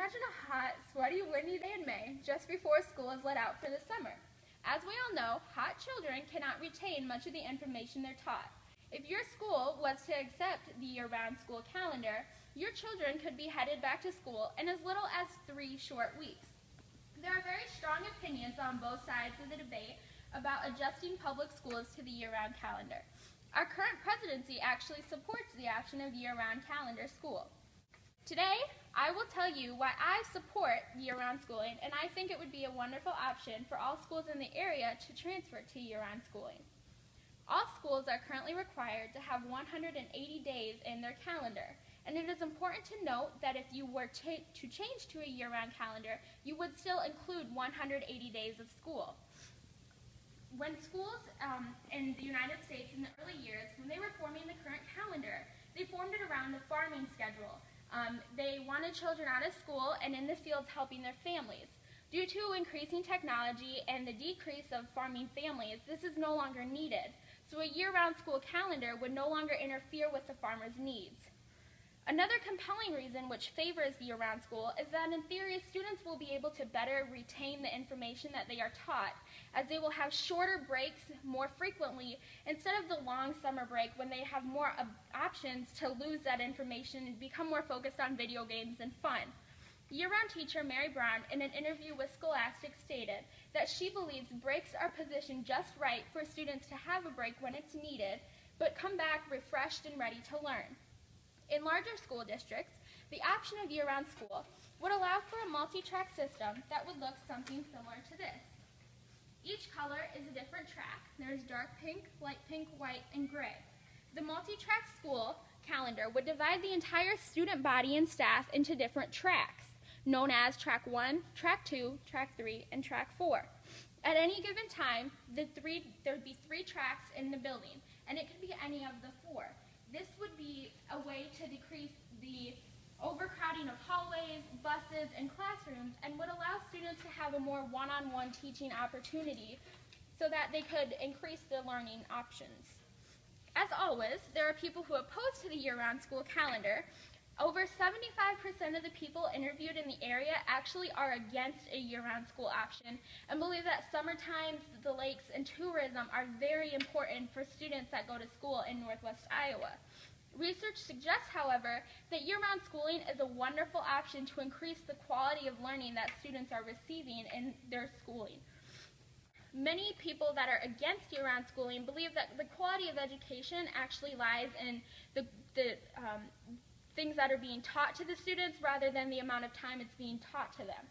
Imagine a hot, sweaty, windy day in May, just before school is let out for the summer. As we all know, hot children cannot retain much of the information they're taught. If your school was to accept the year-round school calendar, your children could be headed back to school in as little as 3 short weeks. There are very strong opinions on both sides of the debate about adjusting public schools to the year-round calendar. Our current presidency actually supports the option of year-round calendar school. Today, I will tell you why I support year-round schooling, and I think it would be a wonderful option for all schools in the area to transfer to year-round schooling. All schools are currently required to have 180 days in their calendar, and it is important to note that if you were to change to a year-round calendar, you would still include 180 days of school. When schools in the United States in the early years, when they were forming the current calendar, they formed it around the farming schedule. They wanted children out of school and in the fields helping their families. Due to increasing technology and the decrease of farming families, this is no longer needed. So a year-round school calendar would no longer interfere with the farmer's needs. Another compelling reason which favors year-round school is that in theory, students will be able to better retain the information that they are taught, as they will have shorter breaks more frequently instead of the long summer break when they have more options to lose that information and become more focused on video games and fun. Year-round teacher Mary Brown, in an interview with Scholastic, stated that she believes breaks are positioned just right for students to have a break when it's needed, but come back refreshed and ready to learn. In larger school districts, the option of year-round school would allow for a multi-track system that would look something similar to this. Each color is a different track. There's dark pink, light pink, white, and gray. The multi-track school calendar would divide the entire student body and staff into different tracks, known as Track 1, Track 2, Track 3, and Track 4. At any given time, there would be 3 tracks in the building, and it could be any of the 4. This would be a way to decrease the overcrowding of hallways, buses, and classrooms, and would allow students to have a more one-on-one teaching opportunity so that they could increase their learning options. As always, there are people who oppose to the year-round school calendar. Over 75% of the people interviewed in the area actually are against a year-round school option and believe that summer times, the lakes, and tourism are very important for students that go to school in Northwest Iowa. Research suggests, however, that year-round schooling is a wonderful option to increase the quality of learning that students are receiving in their schooling. Many people that are against year-round schooling believe that the quality of education actually lies in the things that are being taught to the students rather than the amount of time it's being taught to them.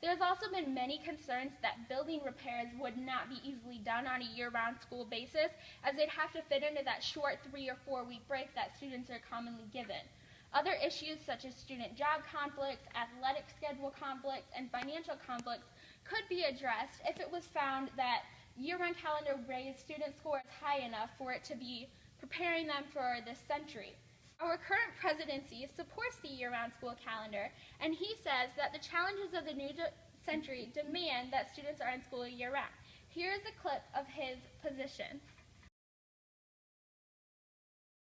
There's also been many concerns that building repairs would not be easily done on a year-round school basis, as they'd have to fit into that short 3 or 4 week break that students are commonly given. Other issues such as student job conflicts, athletic schedule conflicts, and financial conflicts could be addressed if it was found that year-round calendar raised student scores high enough for it to be preparing them for this century. Our current presidency supports the year-round school calendar, and he says that the challenges of the new century demand that students are in school year-round. Here is a clip of his position.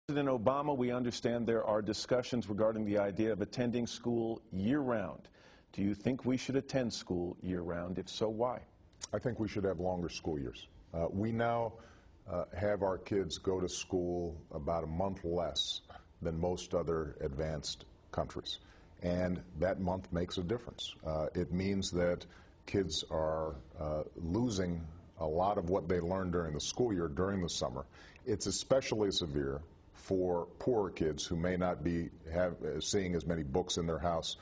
President Obama, we understand there are discussions regarding the idea of attending school year-round. Do you think we should attend school year-round? If so, why? I think we should have longer school years. We now have our kids go to school about a month less than most other advanced countries. And that month makes a difference. It means that kids are losing a lot of what they learned during the school year during the summer. It's especially severe for poorer kids who may not be seeing as many books in their house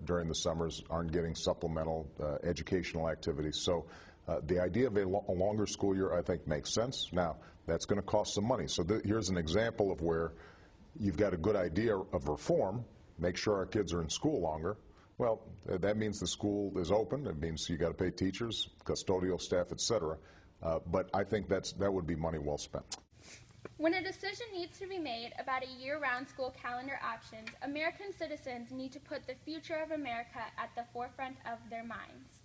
during the summers, aren't getting supplemental educational activities. So the idea of a longer school year, I think, makes sense. Now, that's going to cost some money. So here's an example of where you've got a good idea of reform, make sure our kids are in school longer. Well, that means the school is open. It means you got to pay teachers, custodial staff, etc. But I think that would be money well spent. When a decision needs to be made about a year-round school calendar options, American citizens need to put the future of America at the forefront of their minds.